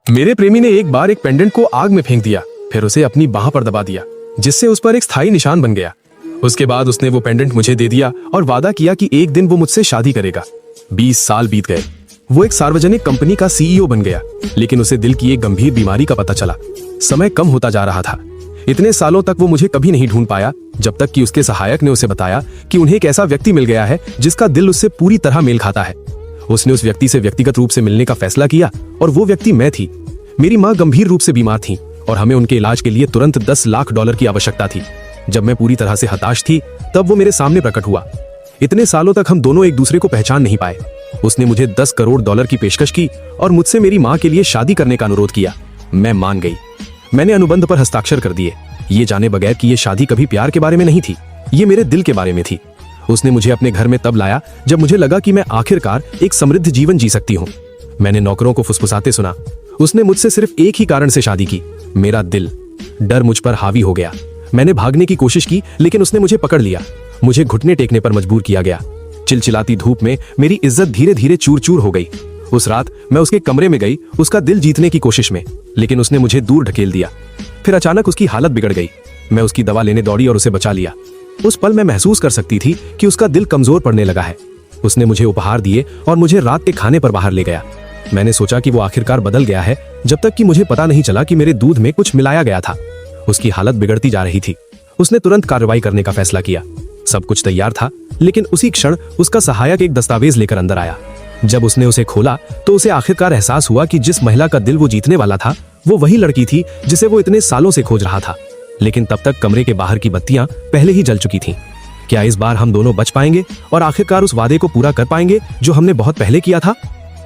मेरे प्रेमी ने एक बार एक पेंडेंट को आग में फेंक दिया, फिर उसे अपनी बाह पर दबा दिया, जिससे उस पर एक स्थायी निशान बन गया। उसके बाद उसने वो पेंडेंट मुझे दे दिया और वादा किया कि एक दिन वो मुझसे शादी करेगा। 20 साल बीत गए। वो एक सार्वजनिक कंपनी का सीईओ बन गया, लेकिन उसे दिल की एक गंभीर बीमारी का पता चला। समय कम होता जा रहा था। इतने सालों तक वो मुझे कभी नहीं ढूंढ पाया, जब तक कि उसके सहायक ने उसे बताया कि उन्हें एक ऐसा व्यक्ति मिल गया है जिसका दिल उससे पूरी तरह मेल खाता है। उसने उस व्यक्ति से व्यक्तिगत रूप से मिलने का फैसला किया और वो व्यक्ति मैं थी। मेरी माँ गंभीर रूप से बीमार थी और हमें उनके इलाज के लिए तुरंत $10 लाख की आवश्यकता थी। जब मैं पूरी तरह से हताश थी, तब वो मेरे सामने प्रकट हुआ। इतने सालों तक हम दोनों एक दूसरे को पहचान नहीं पाए। उसने मुझे $10 करोड़ की पेशकश की और मुझसे मेरी माँ के लिए शादी करने का अनुरोध किया। मैं मान गई। मैंने अनुबंध पर हस्ताक्षर कर दिए, ये जाने बगैर कि ये शादी कभी प्यार के बारे में नहीं थी, ये मेरे दिल के बारे में थी। उसने मुझे अपने घर में तब लाया जब मुझे लगा कि मैं आखिरकार एक समृद्ध जीवन जी सकती हूँ। मैंने नौकरों को फुसफुसाते सुना। उसने मुझसे सिर्फ एक ही कारण से शादी की, मेरा दिल। डर मुझ पर हावी हो गया। मैंने भागने की कोशिश की, लेकिन उसने मुझे पकड़ लिया। मुझे घुटने टेकने पर मजबूर किया गया। चिलचिलाती धूप में मेरी इज्जत धीरे धीरे चूर चूर हो गई। उस रात मैं उसके कमरे में गई, उसका दिल जीतने की कोशिश में, लेकिन उसने मुझे दूर ढकेल दिया। फिर अचानक उसकी हालत बिगड़ गई। मैं उसकी दवा लेने दौड़ी और उसे बचा लिया। उस पल मैं महसूस कर सकती थी कि उसका दिल कमजोर पड़ने लगा है। उसने मुझे उपहार दिए और मुझे रात के खाने पर बाहर ले गया। मैंने सोचा कि वो आखिरकार बदल गया है, जब तक कि मुझे पता नहीं चला कि मेरे दूध में कुछ मिलाया गया था। उसकी हालत बिगड़ती जा रही थी। उसने तुरंत कार्रवाई करने का फैसला किया। सब कुछ तैयार था, लेकिन उसी क्षण उसका सहायक एक दस्तावेज लेकर अंदर आया। जब उसने उसे खोला तो उसे आखिरकार एहसास हुआ कि जिस महिला का दिल वो जीतने वाला था, वो वही लड़की थी जिसे वो इतने सालों से खोज रहा था। लेकिन तब तक कमरे के बाहर की बत्तियां पहले ही जल चुकी थीं। क्या इस बार हम दोनों बच पाएंगे और आखिरकार उस वादे को पूरा कर पाएंगे जो हमने बहुत पहले किया था?